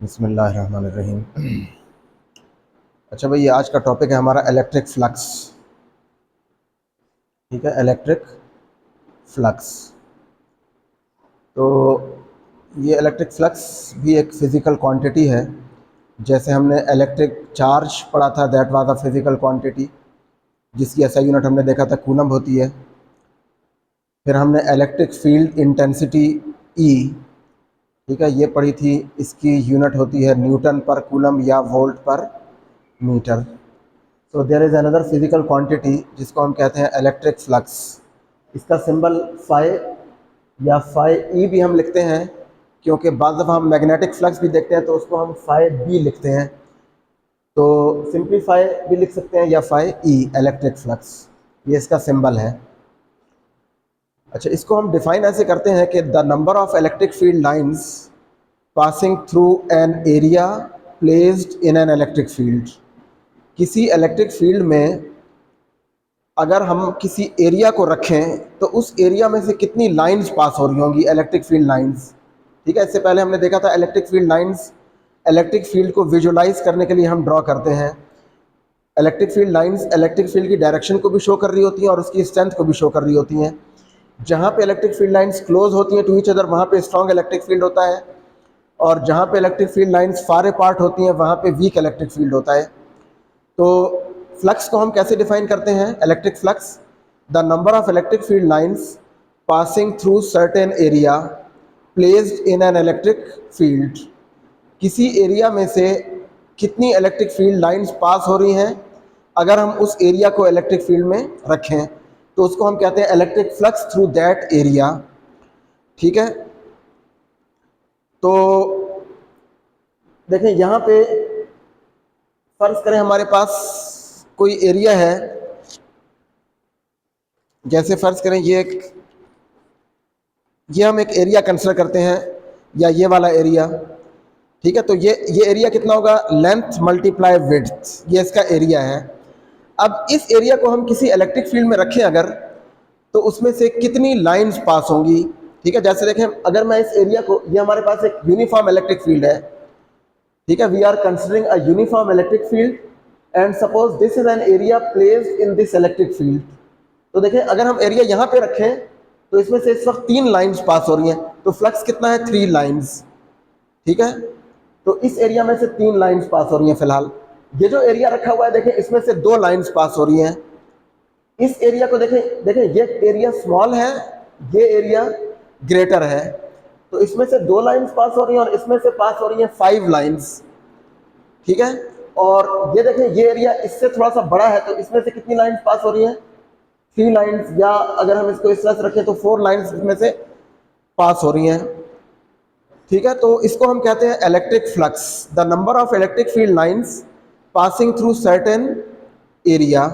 बिस्मिल्लाहिर्रहमानिर्रहीम। अच्छा भाई, ये आज का टॉपिक है हमारा इलेक्ट्रिक फ्लक्स। ठीक है, इलेक्ट्रिक फ्लक्स। तो ये इलेक्ट्रिक फ्लक्स भी एक फ़िज़िकल क्वांटिटी है। जैसे हमने इलेक्ट्रिक चार्ज पढ़ा था, that was a physical quantity, जिसकी ऐसा यूनिट हमने देखा था कूलम होती है। फिर हमने इलेक्ट्रिक फील्ड इंटेंसिटी ई, ठीक है, ये पढ़ी थी। इसकी यूनिट होती है न्यूटन पर कूलम या वोल्ट पर मीटर। तो there is another physical quantity जिसको हम कहते हैं इलेक्ट्रिक फ्लक्स। इसका सिंबल फाई या फाई ई भी हम लिखते हैं, क्योंकि बाद दफ़ा हम मैग्नेटिक फ्लक्स भी देखते हैं तो उसको हम फाई बी लिखते हैं। तो सिंपलीफाई भी लिख सकते हैं या फाई ई, इलेक्ट्रिक फ्लक्स, ये इसका सिंबल है। अच्छा, इसको हम डिफाइन ऐसे करते हैं कि the number of electric field lines passing through an area placed in an electric field. किसी इलेक्ट्रिक फील्ड में अगर हम किसी एरिया को रखें तो उस एरिया में से कितनी लाइंस पास हो रही होंगी, इलेक्ट्रिक फील्ड लाइंस। ठीक है, इससे पहले हमने देखा था electric field lines, electric field को विजुलाइज करने के लिए हम ड्रॉ करते हैं। Electric field lines electric field की डायरेक्शन को भी शो कर रही होती हैं और उसकी स्ट्रेंथ को भी शो कर रही होती हैं। जहाँ पे इलेक्ट्रिक फील्ड लाइंस क्लोज होती हैं टू ईच अदर, वहाँ पे स्ट्रॉन्ग इलेक्ट्रिक फील्ड होता है, और जहाँ पे electric field lines far apart होती हैं वहाँ पे वीक इलेक्ट्रिक फील्ड होता है। तो फ्लक्स को हम कैसे डिफाइन करते हैं? Electric flux, the number of electric field lines passing through certain area placed in an electric field. किसी एरिया में से कितनी इलेक्ट्रिक फील्ड लाइंस पास हो रही हैं अगर हम उस एरिया को इलेक्ट्रिक फील्ड में रखें, तो उसको हम कहते हैं electric flux through that area. ठीक है, तो देखें यहाँ पे फर्ज करें हमारे पास कोई एरिया है। जैसे फ़र्ज़ करें ये हम एक एरिया कंसिडर करते हैं, या ये वाला एरिया। ठीक है, तो ये एरिया कितना होगा? लेंथ मल्टीप्लाई विड्थ, ये इसका एरिया है। अब इस एरिया को हम किसी इलेक्ट्रिक फील्ड में रखें अगर, तो उसमें से कितनी लाइंस पास होंगी। ठीक है, जैसे देखें, अगर मैं इस एरिया को, ये हमारे पास एक यूनिफॉर्म इलेक्ट्रिक फील्ड है। ठीक है, we are considering a uniform electric field and suppose this is an area placed in this electric field. तो देखें, अगर हम एरिया यहाँ पे रखें तो इसमें से इस वक्त 3 लाइंस पास हो रही हैं, तो फ्लक्स कितना है? 3 लाइंस। ठीक है, तो इस एरिया में से 3 लाइंस पास हो रही हैं फिलहाल। ये जो एरिया रखा हुआ है देखें, इसमें से 2 लाइंस पास हो रही हैं। इस एरिया को देखें, ये एरिया स्मॉल है, ये एरिया ग्रेटर है, तो इसमें से 2 लाइंस पास हो रही हैं और इसमें से पास हो रही हैं 5 लाइंस। ठीक है, और ये देखें, ये एरिया इससे थोड़ा सा बड़ा है, तो इसमें से कितनी लाइंस पास हो रही हैं? 3 लाइंस, या अगर हम इसको इस तरह से रखें तो 4 लाइंस इसमें से पास हो रही हैं। ठीक है, तो इसको हम कहते हैं electric flux, the number of electric field lines passing through certain area.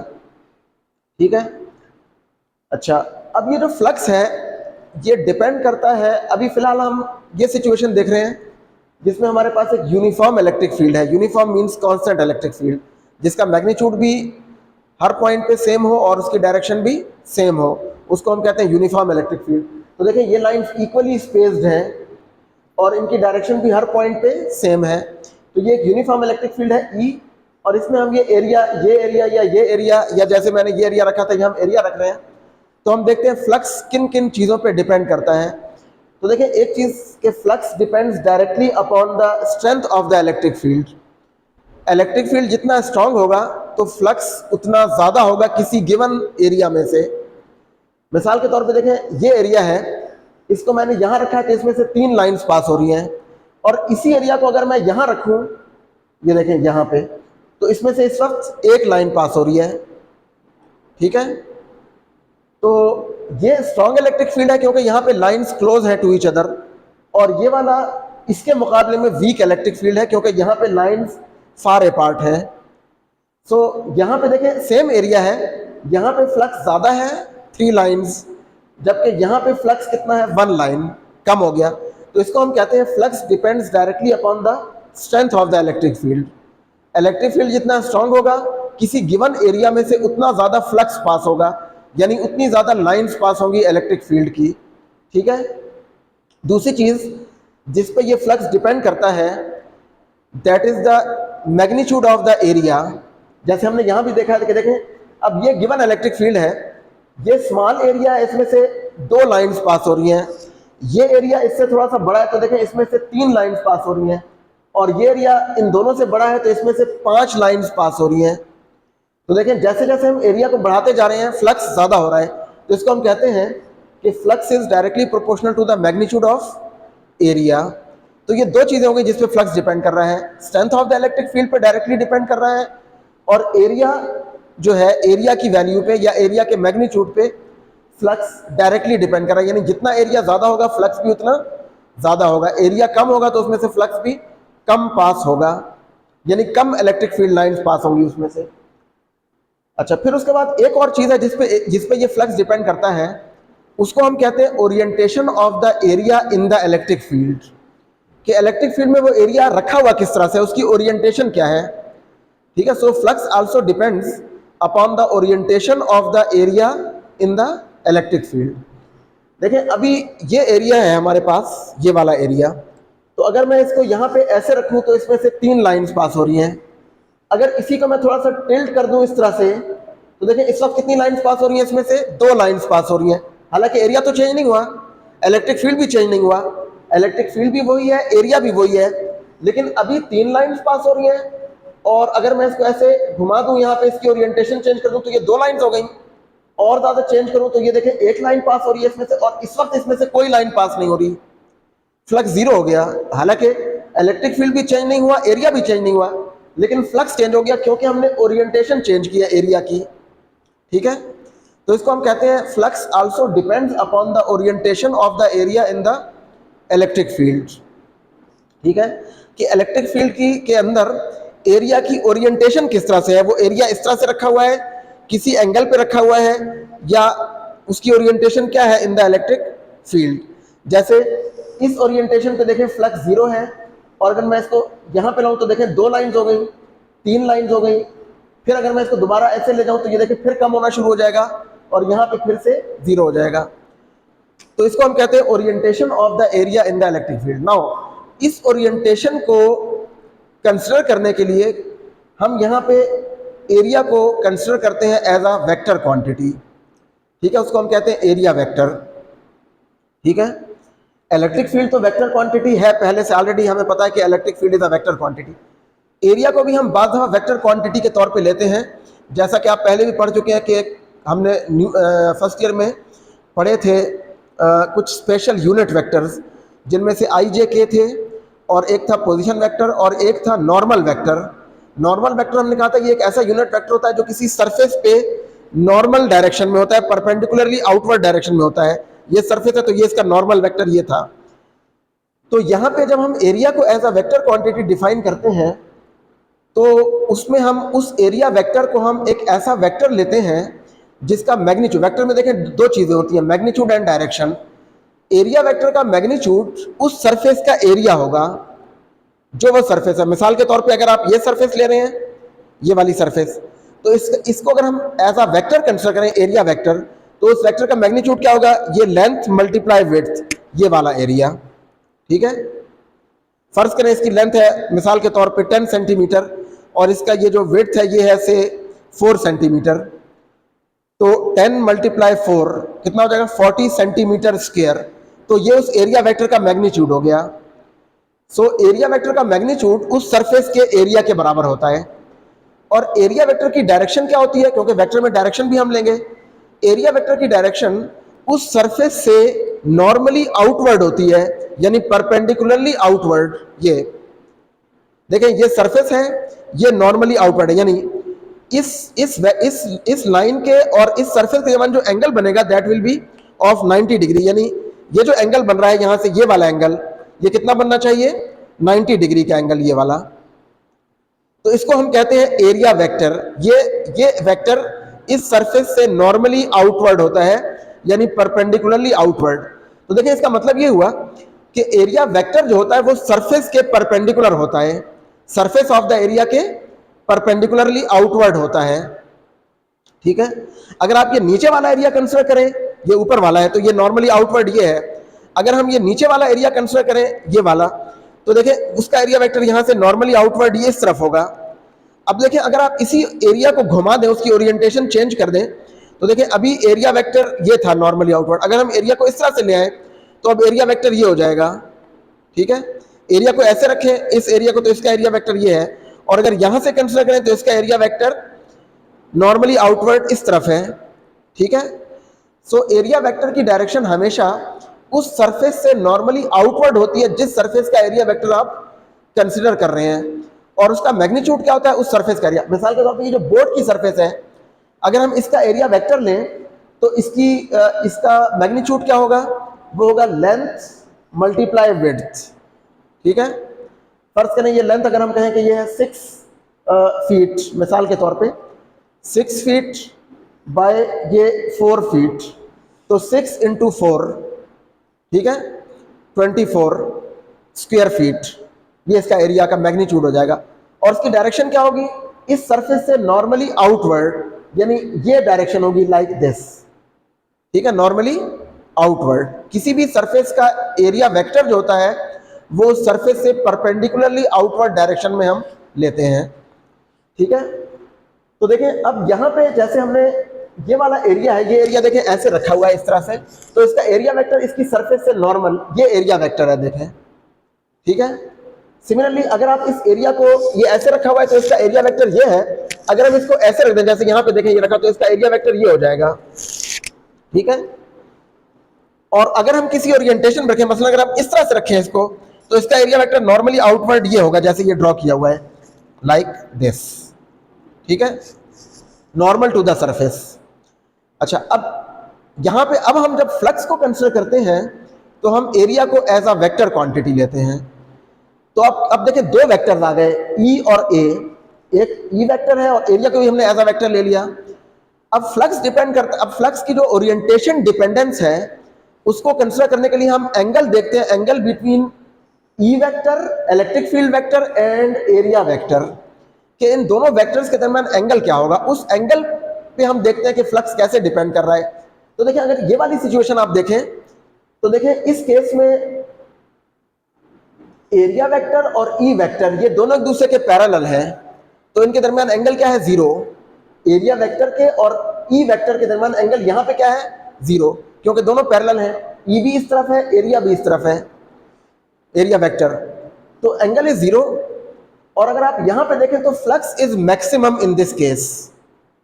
ठीक है, अच्छा, अब ये जो फ्लक्स है ये डिपेंड करता है, अभी फिलहाल हम ये सिचुएशन देख रहे हैं जिसमें हमारे पास एक यूनिफॉर्म इलेक्ट्रिक फील्ड है। Uniform means constant electric field, जिसका मैग्नीट्यूड भी हर पॉइंट पे सेम हो और उसकी डायरेक्शन भी सेम हो, उसको हम कहते हैं यूनिफॉर्म इलेक्ट्रिक फील्ड। तो देखिए, ये लाइंस इक्वली स्पेस्ड हैं और इनकी डायरेक्शन भी हर पॉइंट पे सेम है। तो ये एक यूनिफॉर्म इलेक्ट्रिक फील्ड है ई, और इसमें हम ये एरिया या ये एरिया, या जैसे मैंने ये एरिया रखा था, ये हम एरिया रख रहे हैं। तो हम देखते हैं फ्लक्स किन किन चीज़ों पे डिपेंड करता है। तो देखिए, एक चीज़ के flux depends directly upon the strength of the electric field. Electric field जितना स्ट्रांग होगा तो फ्लक्स उतना ज़्यादा होगा किसी गिवन एरिया में से। मिसाल के तौर पे देखें, ये एरिया है, इसको मैंने यहाँ रखा है तो इसमें से 3 लाइंस पास हो रही हैं, और इसी एरिया को अगर मैं यहाँ रखूँ, ये देखें यहाँ पे, तो इसमें से इस वक्त 1 लाइन पास हो रही है। ठीक है, तो ये स्ट्रॉन्ग इलेक्ट्रिक फील्ड है क्योंकि यहाँ पे लाइंस क्लोज है टू ईच अदर, और ये वाला इसके मुकाबले में वीक इलेक्ट्रिक फील्ड है क्योंकि यहाँ पे लाइंस फार अपार्ट है। सो यहाँ पे देखें, सेम एरिया है, यहाँ पे फ्लक्स ज़्यादा है 3 लाइंस, जबकि यहाँ पे फ्लक्स कितना है? 1 लाइन, कम हो गया। तो इसको हम कहते हैं flux depends directly upon the strength of the electric field. Electric field जितना स्ट्रांग होगा किसी गिवन एरिया में से उतना ज़्यादा फ्लक्स पास होगा, यानी उतनी ज़्यादा लाइंस पास होंगी इलेक्ट्रिक फील्ड की। ठीक है, दूसरी चीज़ जिस पे ये फ्लक्स डिपेंड करता है that is the magnitude of the area. जैसे हमने यहां भी देखा है कि देखें, अब ये गिवन इलेक्ट्रिक फील्ड है, ये स्मॉल एरिया है, इसमें से दो लाइंस पास हो रही हैं। ये एरिया इससे थोड़ा सा बड़ा है तो देखें इसमें से तीन लाइंस पास हो रही हैं, और ये एरिया इन दोनों से बड़ा है तो इसमें से पांच लाइंस पास हो रही हैं। तो देखें जैसे जैसे हम एरिया को बढ़ाते जा रहे हैं फ्लक्स ज्यादा हो रहा है, तो इसको हम कहते हैं कि flux is directly proportional to the magnitude of area. तो ये दो चीजें होंगी जिस पे फ्लक्स डिपेंड कर रहा है, strength of the electric field पे डायरेक्टली डिपेंड कर रहा है, और एरिया जो है एरिया की वैल्यू पे या एरिया के मैग्नीट्यूड पे फ्लक्स डायरेक्टली डिपेंड कर रहा है। यानी जितना एरिया ज्यादा होगा फ्लक्स भी उतना ज्यादा होगा, एरिया कम होगा तो उसमें से फ्लक्स भी कम पास होगा, यानी कम इलेक्ट्रिक फील्ड लाइंस पास होंगी उसमें से। अच्छा, फिर उसके बाद एक और चीज है जिसपे ये फ्लक्स डिपेंड करता है, उसको हम कहते हैं orientation of the area in the electric field. कि इलेक्ट्रिक फील्ड में वो एरिया रखा हुआ किस तरह से, उसकी ओरिएंटेशन क्या है। ठीक है, so flux also depends upon the orientation of the area in the electric field. देखें अभी ये एरिया है हमारे पास, ये वाला एरिया, तो अगर मैं इसको यहाँ पे ऐसे रखूँ तो इसमें से तीन लाइंस पास हो रही हैं। अगर इसी को मैं थोड़ा सा टिल्ट कर दूं इस तरह से, तो देखें इस वक्त कितनी लाइंस पास हो रही हैं, इसमें से दो लाइंस पास हो रही हैं। हालांकि एरिया तो चेंज नहीं हुआ, इलेक्ट्रिक फील्ड भी चेंज नहीं हुआ, इलेक्ट्रिक फील्ड भी वही है, एरिया भी वही है, लेकिन अभी तीन लाइंस पास हो रही हैं। और अगर मैं इसको ऐसे घुमा दूं, यहाँ पे इसकी ओरिएंटेशन चेंज कर दूं तो ये दो लाइंस हो गई, और ज्यादा चेंज करूं तो ये देखें एक लाइन पास हो रही है इसमें से, और इस वक्त इसमें से कोई लाइन पास नहीं हो रही, फ्लक्स जीरो हो गया। हालांकि इलेक्ट्रिक फील्ड भी चेंज नहीं हुआ, एरिया भी चेंज नहीं हुआ, लेकिन फ्लक्स चेंज हो गया क्योंकि हमने ओरिएंटेशन चेंज किया एरिया की। ठीक है, तो इसको हम कहते हैं flux also depends upon the orientation of the area in the electric field. ठीक है, कि इलेक्ट्रिक फील्ड के अंदर एरिया की ओरिएंटेशन किस तरह से है, वो एरिया इस तरह से रखा हुआ है, किसी एंगल पे रखा हुआ है, या उसकी ओरिएंटेशन क्या है इन द इलेक्ट्रिक फील्ड। जैसे इस ओरिएंटेशन पे देखें फ्लक्स जीरो है, और अगर मैं इसको यहाँ पे लाऊं तो देखें दो लाइंस हो गई, तीन लाइंस हो गई, फिर अगर मैं इसको दोबारा ऐसे ले जाऊं तो ये देखें फिर कम होना शुरू हो जाएगा, और यहाँ पे फिर से जीरो हो जाएगा। तो इसको हम कहते हैं orientation of the area in the electric field. Now इस ओरिएंटेशन को कंसिडर करने के लिए हम यहाँ पे एरिया को कंसिडर करते हैं एज अ वेक्टर क्वांटिटी। ठीक है, उसको हम कहते हैं एरिया वेक्टर। ठीक है, इलेक्ट्रिक फील्ड तो वेक्टर क्वांटिटी है, पहले से ऑलरेडी हमें पता है कि electric field is a vector quantity. Area को भी हम बाद दफा वेक्टर क्वांटिटी के तौर पे लेते हैं, जैसा कि आप पहले भी पढ़ चुके हैं कि हमने फर्स्ट ईयर में पढ़े थे कुछ स्पेशल यूनिट वेक्टर्स, जिनमें से आई जे के थे, और एक था पोजीशन वेक्टर, और एक था नॉर्मल वेक्टर। नॉर्मल वेक्टर हमने कहा था कि एक ऐसा यूनिट वेक्टर होता है जो किसी सरफेस पे नॉर्मल डायरेक्शन में होता है, परपेंडिकुलरली आउटवर्ड डायरेक्शन में होता है। ये सरफेस है तो ये इसका नॉर्मल वेक्टर ये था। तो यहाँ पे जब हम एरिया को as a vector quantity define करते हैं, तो उसमें हम उस एरिया वेक्टर को हम एक ऐसा वेक्टर लेते हैं जिसका मैग्नीट्यूड, वेक्टर में देखें दो चीजें होती हैं, magnitude and direction. Area vector का मैग्नीट्यूड उस सरफेस का एरिया होगा जो वह सरफेस है। मिसाल के तौर पे अगर आप ये सरफेस ले रहे हैं, ये वाली सरफेस, तो इसको अगर हम एज अ वेक्टर कंसिडर करें एरिया वेक्टर, तो उस वेक्टर का मैग्नीट्यूड क्या होगा, ये लेंथ मल्टीप्लाई विड्थ, ये वाला एरिया। ठीक है, फर्ज करें इसकी लेंथ है मिसाल के तौर पे 10 सेंटीमीटर, और इसका ये जो विड्थ है ये है से 4 सेंटीमीटर, तो 10 मल्टीप्लाई 4 कितना हो जाएगा, 40 सेंटीमीटर स्क्वायर। तो ये उस एरिया वेक्टर का मैग्नीट्यूड हो गया। सो एरिया वेक्टर का मैग्नीट्यूड उस सरफेस के एरिया के बराबर होता है। और एरिया वेक्टर की डायरेक्शन क्या होती है, क्योंकि वेक्टर में डायरेक्शन भी हम लेंगे, एरिया वेक्टर की डायरेक्शन उस सरफेस से नॉर्मली आउटवर्ड होती है, यानी परपेंडिकुलरली आउटवर्ड। ये देखें ये सरफेस है, ये नॉर्मली आउटवर्ड है, यानी इस लाइन के और इस सरफेस के दरमियान जो एंगल बनेगा that will be of 90 degree. यानी ये जो एंगल बन रहा है यहां से ये वाला एंगल, ये कितना बनना चाहिए, 90 डिग्री का एंगल ये वाला। तो इसको हम कहते हैं एरिया वेक्टर। ये वेक्टर इस सरफेस से नॉर्मली आउटवर्ड होता है, यानी परपेंडिकुलरली आउटवर्ड। तो देखिए इसका मतलब ये हुआ कि एरिया वेक्टर जो होता है वो सरफेस के परपेंडिकुलर होता है, सरफेस ऑफ द एरिया के परपेंडिकुलरली आउटवर्ड होता है। ठीक है, अगर आप ये नीचे वाला एरिया कंसिडर करें, ये ऊपर वाला है तो ये नॉर्मली आउटवर्ड ये है। अगर हम ये नीचे वाला एरिया कंसिडर करें ये वाला, तो देखिए उसका एरिया वेक्टर यहाँ से नॉर्मली आउटवर्ड ये इस तरफ होगा। अब देखिए अगर आप इसी एरिया को घुमा दें, उसकी ओरिएंटेशन चेंज कर दें, तो देखिए अभी एरिया वेक्टर ये था नॉर्मली आउटवर्ड, अगर हम एरिया को इस तरह से ले आए तो अब एरिया वेक्टर ये हो जाएगा। ठीक है, एरिया को ऐसे रखें इस एरिया को, तो इसका एरिया वेक्टर ये है, और अगर यहां से कंसीडर करें तो इसका एरिया वेक्टर नॉर्मली आउटवर्ड इस तरफ है। ठीक है, सो एरिया वेक्टर की डायरेक्शन हमेशा उस सरफेस से नॉर्मली आउटवर्ड होती है जिस सरफेस का एरिया वेक्टर आप कंसीडर कर रहे हैं, और उसका मैग्नीट्यूड क्या होता है उस सरफेस का एरिया। मिसाल के तौर पर ये जो बोर्ड की सरफेस है, अगर हम इसका एरिया वेक्टर लें तो इसका मैग्नीट्यूड क्या होगा, वो होगा लेंथ मल्टीप्लाई विड्थ। ठीक है, फर्ज करें ये लेंथ अगर हम कहें कि ये है 6 फीट, मिसाल के तौर पे 6 फीट बाय ये 4 फीट, तो 6 इंटू 4, ठीक है, 24 स्क्वायर फीट, ये इसका एरिया का मैग्नीट्यूड हो जाएगा। और इसकी डायरेक्शन क्या होगी, इस सरफेस से नॉर्मली आउटवर्ड, यानी ये डायरेक्शन होगी लाइक दिस। ठीक है, नॉर्मली आउटवर्ड। किसी भी सरफेस का एरिया वेक्टर जो होता है वो सरफेस से परपेंडिकुलरली आउटवर्ड डायरेक्शन में हम लेते हैं। ठीक है, तो देखें अब यहाँ पे जैसे हमने ये वाला एरिया है, ये एरिया देखें ऐसे रखा हुआ है इस तरह से, तो इसका एरिया वेक्टर इसकी सरफेस से नॉर्मल ये एरिया वेक्टर है, देखें। ठीक है, सिमिलरली अगर आप इस एरिया को ये ऐसे रखा हुआ है तो इसका एरिया वेक्टर ये है। अगर हम इसको ऐसे रख दें, जैसे यहाँ पे देखें ये रखा, तो इसका एरिया वेक्टर ये हो जाएगा। ठीक है, और अगर हम किसी ओरिएंटेशन रखें, मतलब अगर हम इस तरह से रखें इसको, तो इसका एरिया वेक्टर नॉर्मली आउटवर्ड ये होगा, जैसे ये ड्रॉ किया हुआ है लाइक दिस। ठीक है, नॉर्मल टू द सरफेस। अच्छा, अब यहां पे अब हम जब फ्लक्स को कंसीडर करते हैं तो हम एरिया को एज अ वेक्टर क्वांटिटी लेते हैं। तो अब देखिए दो वेक्टर्स आ गए, ई और ए। एक ई वेक्टर है और एरिया को भी हमने एज अ वेक्टर ले लिया। अब फ्लक्स डिपेंड करता, अब फ्लक्स की जो ओरिएंटेशन डिपेंडेंस है उसको कंसीडर करने के लिए हम एंगल देखते हैं, angle between E vector, electric field vector and area vector, कि इन दोनों वेक्टर्स के दरमियान एंगल क्या होगा। उस एंगल पे हम देखते हैं कि फ्लक्स कैसे डिपेंड कर रहा है। तो देखिए अगर ये वाली सिचुएशन आप देखें तो देखिए इस केस में एरिया वेक्टर और ई वेक्टर ये दोनों एक दूसरे के पैरेलल हैं, तो इनके दरमियान एंगल क्या है, 0। एरिया वेक्टर के और ई वेक्टर के दरमियान एंगल यहाँ पे क्या है, 0, क्योंकि दोनों पैरेलल हैं। ई भी इस तरफ है, एरिया भी इस तरफ है, एरिया वेक्टर, तो एंगल इज 0। और अगर आप यहां पे देखें तो flux is maximum in this case.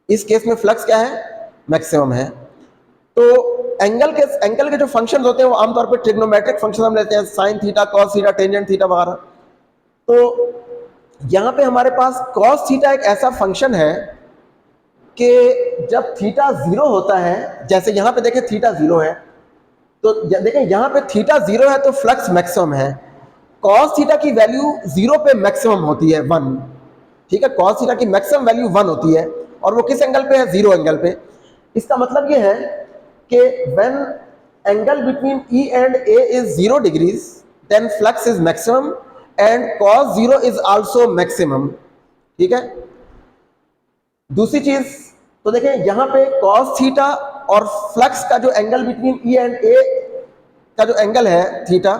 इस केस में फ्लक्स क्या है, मैक्सिमम है। तो एंगल के जो फंक्शंस होते हैं वो आमतौर पर ट्रिग्नोमेट्रिक फंक्शन हम लेते हैं, sine theta, cos theta, tangent theta वगैरह। तो यहां पे हमारे पास कॉस थीटा एक ऐसा फंक्शन है कि जब थीटा 0 होता है, जैसे यहां पे देखें थीटा 0 है, तो देखें यहां पे थीटा 0 है तो फ्लक्स मैक्सिमम है। कॉस थीटा की वैल्यू 0 पे मैक्सिमम होती है, 1। ठीक है, कॉस थीटा की मैक्सिमम वैल्यू 1 होती है, और वो किस एंगल पे है, 0 एंगल पे। इसका मतलब ये है कि when angle between E and A is 0 degrees then flux is maximum and cos 0 is also maximum. ठीक है, दूसरी चीज तो देखें यहां पे कॉस थीटा और फ्लक्स का जो एंगल बिटवीन ई एंड ए का जो एंगल है थीटा,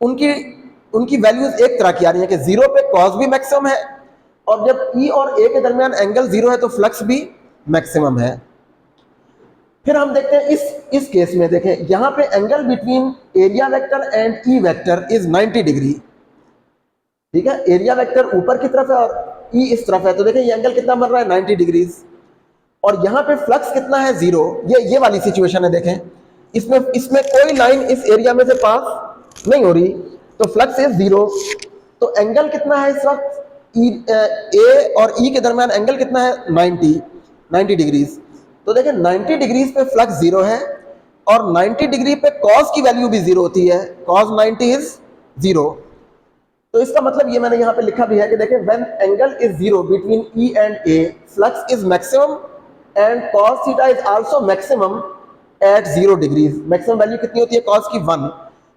उनकी वैल्यूज एक तरह की आ रही है कि 0 पे कॉस भी मैक्सिमम है, और जब ई और ए के दरमियान एंगल 0 है तो फ्लक्स भी मैक्सिमम है। फिर हम देखते हैं इस केस में, देखें यहां पे angle between area vector and E vector is 90 degree. ठीक है, एरिया वेक्टर ऊपर की तरफ है और ई इस तरफ है, तो देखें ये एंगल कितना बन रहा है, 90 डिग्रीज। और यहां पे फ्लक्स कितना है, 0। ये वाली सिचुएशन है, देखें इसमें कोई लाइन इस एरिया में से पास नहीं हो रही, तो फ्लक्स इज 0। तो एंगल कितना है इस वक्त, ए और ई के दरमियान एंगल कितना है, 90 डिग्रीज। तो देखिए 90 डिग्रीज पे फ्लक्स 0 है, और 90 डिग्री पे कॉस की वैल्यू भी 0 होती है, कॉस 90 इज 0। तो इसका मतलब ये मैंने यहाँ पे लिखा भी है कि देखिए when angle is 0 between E and A, flux is maximum and cos theta is also maximum at 0 degrees. Maximum value कितनी होती है, कॉस की 1,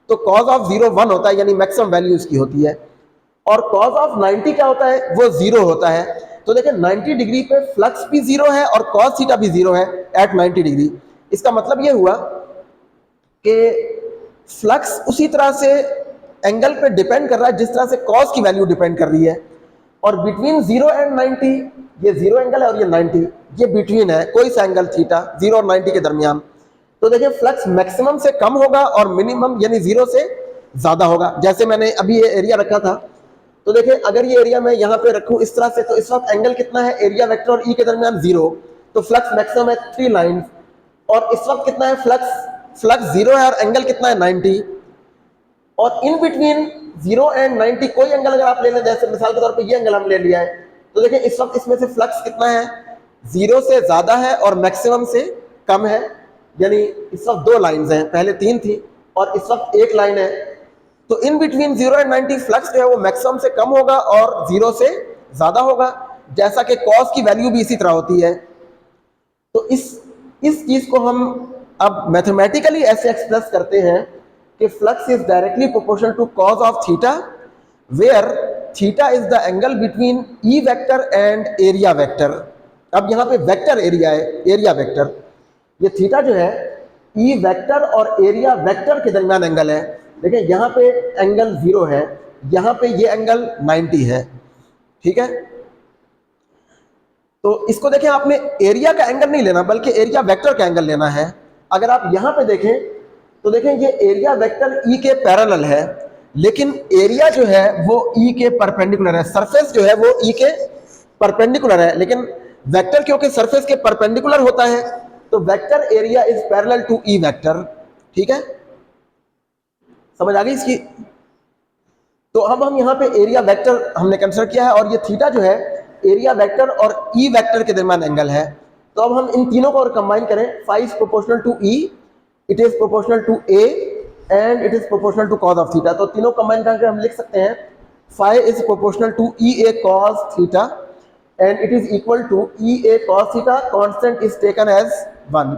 तो कॉस ऑफ 0 1 होता है, यानी मैक्सिमम वैल्यू इसकी होती है। और कॉस ऑफ 90 क्या होता है, वो 0 होता है। तो देखिए 90 डिग्री पे फ्लक्स भी 0 है और कॉस थीटा भी 0 है एट 90 डिग्री। इसका मतलब ये हुआ कि फ्लक्स उसी तरह से एंगल पे डिपेंड कर रहा है जिस तरह से कॉस की वैल्यू डिपेंड कर रही है। और बिटवीन 0 एंड 90, ये 0 एंगल है और ये 90, ये बिटवीन है कोई सा एंगल थीटा 0 और 90 के दरमियान। तो देखिए फ्लक्स मैक्सिमम से कम होगा और मिनिमम यानी 0 से ज़्यादा होगा। जैसे मैंने अभी ये एरिया रखा था, तो देखिए अगर ये एरिया मैं यहाँ पे रखूँ इस तरह से, तो इस वक्त एंगल कितना है एरिया वेक्टर और ई के दरमियान 0, तो फ्लक्स मैक्सिमम है 3 लाइन। और इस वक्त कितना है फ्लक्स 0 है और एंगल कितना है 90। और इन बिटवीन 0 एंड 90 कोई एंगल अगर आप ले लें, जैसे मिसाल के तौर पे ये एंगल हम ले लिया है, तो देखिए इस वक्त इसमें से फ्लक्स कितना है 0 से ज्यादा है और मैक्सिमम से कम है। यानी इस वक्त 2 लाइंस हैं, पहले 3 थी और इस वक्त 1 लाइन है। तो इन बिटवीन 0 एंड 90 फ्लक्स जो है वो मैक्सिमम से कम होगा और 0 से ज्यादा होगा, जैसा कि कॉस की वैल्यू भी इसी तरह होती है। तो इस चीज को हम अब मैथमेटिकली ऐसे एक्सप्रेस करते हैं कि flux is directly proportional to cos of theta, where theta is the angle between E vector and area vector. अब यहाँ पे वेक्टर एरिया है, एरिया वेक्टर, ये थीटा जो है ई वेक्टर और एरिया वेक्टर के दरमियान एंगल है। देखिए यहाँ पे एंगल 0 है, यहाँ पे ये एंगल 90 है, ठीक है। तो इसको देखें, आपने एरिया का एंगल नहीं लेना बल्कि एरिया वेक्टर का एंगल लेना है। अगर आप यहाँ पे देखें तो देखें ये एरिया वेक्टर ई के पैरेलल है, लेकिन एरिया जो है वो ई के परपेंडिकुलर है। सरफेस जो है वो ई के परपेंडिकुलर है, लेकिन वेक्टर क्योंकि सरफेस के परपेंडिकुलर होता है तो vector area is parallel to E vector, ठीक है। समझ आ गई इसकी? तो अब हम यहाँ पे एरिया वेक्टर हमने कंसिडर किया है और ये थीटा जो है एरिया वेक्टर और ई वेक्टर के दरमियान एंगल है। तो अब हम इन तीनों को और कंबाइन करें, phi is proportional to E, it is proportional to A and it is proportional to cos of theta. तो तीनों कंबाइन करके हम लिख सकते हैं phi is proportional to E A cos theta and it is equal to E A cos theta, constant is taken as 1।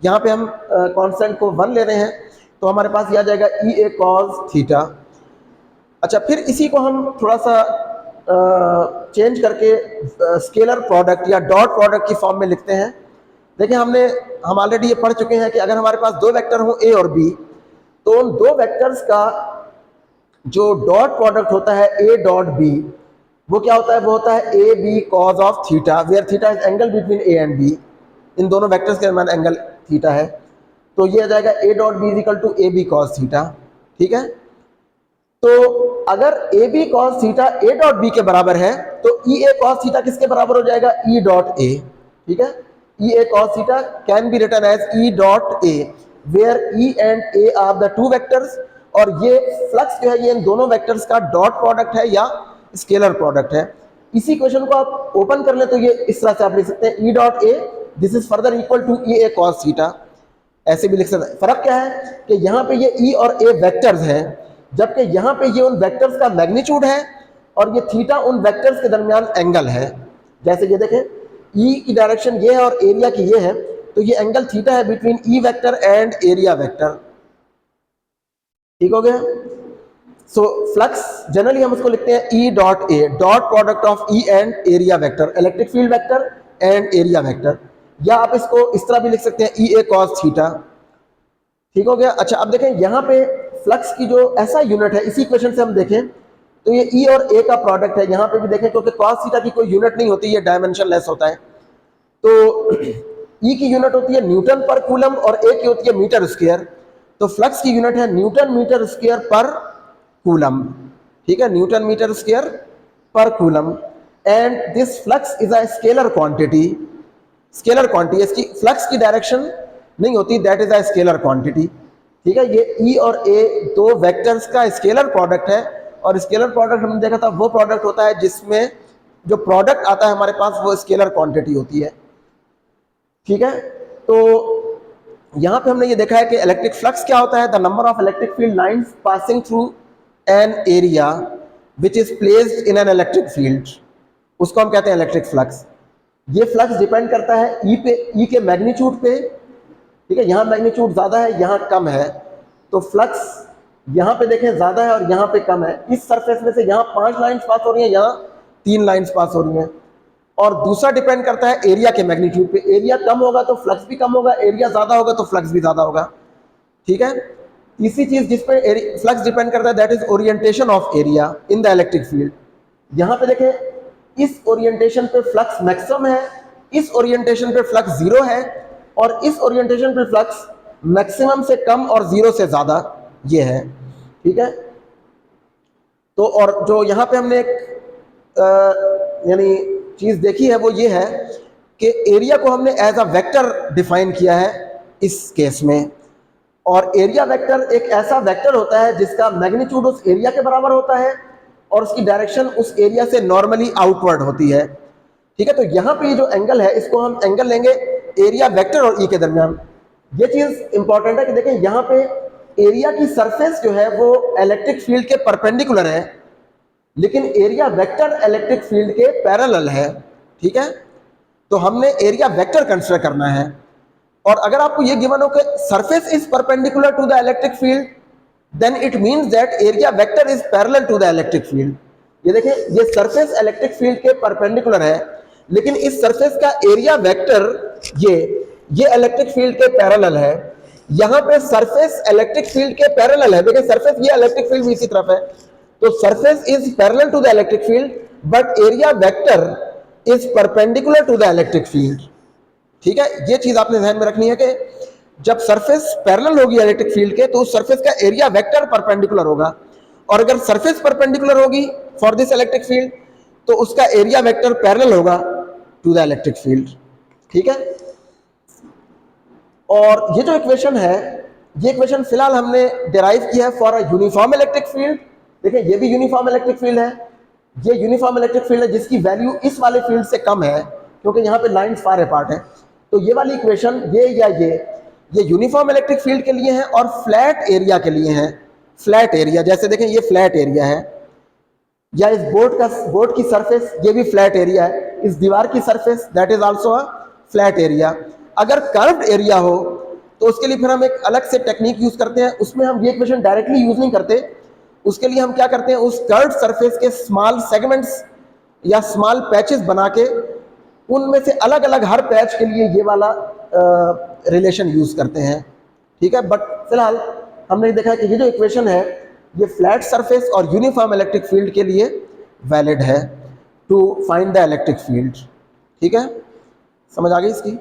यहाँ पे हम कांस्टेंट को 1 ले रहे हैं, तो हमारे पास ये आ जाएगा ई ए कॉस थीटा। अच्छा, फिर इसी को हम थोड़ा सा चेंज करके स्केलर प्रोडक्ट या डॉट प्रोडक्ट की फॉर्म में लिखते हैं। देखिए हम ऑलरेडी ये पढ़ चुके हैं कि अगर हमारे पास 2 वेक्टर हो ए और बी, तो उन 2 वेक्टर्स का जो डॉट प्रोडक्ट होता है ए डॉट बी, वो क्या होता है, वो होता है A B cos of theta, where theta is angle between A and B. इन दोनों वेक्टर्स के दरमियान एंगल थीटा है, तो ये आ जाएगा A dot B is equal to A B cos theta, ठीक है। तो अगर A B cos theta A dot B के बराबर है तो ई ए कॉस थीटा किसके बराबर हो जाएगा, ई डॉट ए, ठीक है। E A cos theta can be written as E dot A, where E and A are the 2 vectors. और ये फ्लक्स जो है ये इन दोनों वेक्टर्स का डॉट प्रोडक्ट है या स्केलर प्रोडक्ट है। इसी क्वेश्चन को आप ओपन कर ले तो ये इस तरह से आप लिख सकते हैं E dot A, this is further equal to E A cos theta, ऐसे भी लिख सकते हैं। फर्क क्या है कि यहाँ पे ये ई और ए वेक्टर्स हैं, जबकि यहाँ पे ये उन वेक्टर्स का मैग्नीट्यूड है और ये थीटा उन वेक्टर्स के दरमियान एंगल है। जैसे ये देखें, ई की डायरेक्शन ये है और एरिया की ये है, तो ये एंगल थीटा है between E vector and area vector, ठीक हो गया। सो फ्लक्स जनरली हम उसको लिखते हैं E dot A, dot product of E and area vector, electric field vector and area vector, या आप इसको इस तरह भी लिख सकते हैं ई ए कॉस थीटा, ठीक हो गया। अच्छा, अब देखें यहाँ पे फ्लक्स की जो ऐसा यूनिट है, इसी क्वेश्चन से हम देखें तो ये ई और ए का प्रोडक्ट है। यहाँ पे भी देखें क्योंकि कॉस थीटा की कोई यूनिट नहीं होती, ये डायमेंशन लेस होता है, तो ई की यूनिट होती है न्यूटन पर कूलम और ए की होती है मीटर स्क्वायर। तो फ्लक्स की यूनिट है न्यूटन मीटर स्क्वायर पर कूलम, ठीक है, न्यूटन मीटर स्क्वायर पर coulomb. And this flux is a scalar quantity, scalar quantity, इसकी फ्लक्स की डायरेक्शन नहीं होती, that is a scalar quantity, ठीक है। ये ई और ए 2 वेक्टर्स का स्केलर प्रोडक्ट है, और स्केलर प्रोडक्ट हमने देखा था वो प्रोडक्ट होता है जिसमें जो प्रोडक्ट आता है हमारे पास वो स्केलर क्वांटिटी होती है, ठीक है। तो यहाँ पे हमने ये देखा है कि इलेक्ट्रिक फ्लक्स क्या होता है, the number of electric field lines passing through an area which is placed in an electric field, उसको हम कहते हैं इलेक्ट्रिक फ्लक्स। ये फ्लक्स डिपेंड करता है ई पे, ई के मैग्नीट्यूड पे, ठीक है। यहाँ मैग्नीट्यूड ज़्यादा है, यहाँ कम है, तो फ्लक्स यहाँ पे देखें ज़्यादा है और यहाँ पे कम है। इस सरफेस में से यहाँ 5 लाइंस पास हो रही हैं, यहाँ 3 लाइंस पास हो रही हैं। और दूसरा डिपेंड करता है एरिया के मैग्नीट्यूड पे, एरिया कम होगा तो फ्लक्स भी कम होगा, एरिया ज़्यादा होगा तो फ्लक्स भी ज़्यादा होगा, ठीक है। तीसरी चीज जिस पे फ्लक्स डिपेंड करता है that is orientation of area in the electric field. यहां पे देखें इस ओरिएंटेशन पे फ्लक्स मैक्सिमम है, इस ओरिएंटेशन पे फ्लक्स जीरो है, और इस ओरिएंटेशन पे फ्लक्स मैक्सिमम से कम और जीरो से ज्यादा ये है। ठीक है, तो और जो यहाँ पे हमने एक यानी चीज देखी है वो ये है कि एरिया को हमने एज अ वेक्टर डिफाइन किया है इस केस में, और एरिया वेक्टर एक ऐसा वेक्टर होता है जिसका मैग्नीट्यूड उस एरिया के बराबर होता है और उसकी डायरेक्शन उस एरिया से नॉर्मली आउटवर्ड होती है। ठीक है, तो यहाँ पे ये जो एंगल है इसको हम एंगल लेंगे एरिया वेक्टर और ई के दरमियान। ये चीज इंपॉर्टेंट है कि देखें यहाँ पे एरिया की सरफेस जो है वो इलेक्ट्रिक फील्ड के परपेंडिकुलर है, लेकिन एरिया वेक्टर इलेक्ट्रिक फील्ड के पैरेलल है। ठीक है, तो हमने एरिया वेक्टर कंसीडर करना है, और अगर आपको ये गिवन हो कि surface is perpendicular to the electric field then it means that area vector is parallel to the electric field. ये देखिए ये सरफेस इलेक्ट्रिक फील्ड के परपेंडिकुलर है, लेकिन इस सरफेस का एरिया वेक्टर ये इलेक्ट्रिक फील्ड के पैरेलल है। यहां पे सरफेस इलेक्ट्रिक फील्ड के पैरेलल है, देखिए सरफेस ये इलेक्ट्रिक फील्ड भी इसी तरफ है, तो surface is parallel to the electric field but area vector is perpendicular to the electric field. ठीक है, ये चीज आपने ध्यान में रखनी है कि जब सरफेस पैरेलल होगी इलेक्ट्रिक फील्ड के तो उस सरफेस का एरिया वेक्टर परपेंडिकुलर होगा, और अगर सरफेस परपेंडिकुलर होगी फॉर दिस इलेक्ट्रिक फील्ड तो उसका एरिया वेक्टर पैरेलल होगा टू द इलेक्ट्रिक फील्ड। ठीक है, और ये जो इक्वेशन है ये इक्वेशन फिलहाल हमने डिराइव किया है for a uniform electric field. देखिए ये भी यूनिफॉर्म इलेक्ट्रिक फील्ड है, ये यूनिफॉर्म इलेक्ट्रिक फील्ड है जिसकी वैल्यू इस वाले फील्ड से कम है क्योंकि यहाँ पे लाइंस फार अपार्ट है। तो ये वाली इक्वेशन ये यूनिफॉर्म इलेक्ट्रिक फील्ड के लिए है और फ्लैट एरिया के लिए है। फ्लैट एरिया जैसे देखें ये फ्लैट एरिया है, या इस बोर्ड की सरफेस ये भी फ्लैट एरिया है, इस दीवार की surface that is also a flat area. अगर कर्व्ड एरिया हो तो उसके लिए फिर हम एक अलग से टेक्निक यूज करते हैं, उसमें हम ये इक्वेशन डायरेक्टली यूज नहीं करते। उसके लिए हम क्या करते हैं, उस कर्व्ड सरफेस के स्मॉल सेगमेंट्स या स्मॉल पैचेस बना के उनमें से अलग अलग हर पैच के लिए ये वाला रिलेशन यूज करते हैं। ठीक है, बट फिलहाल हमने देखा कि ये जो इक्वेशन है ये फ्लैट सरफेस और यूनिफॉर्म इलेक्ट्रिक फील्ड के लिए वैलिड है to find the electric field. ठीक है, समझ आ गई इसकी।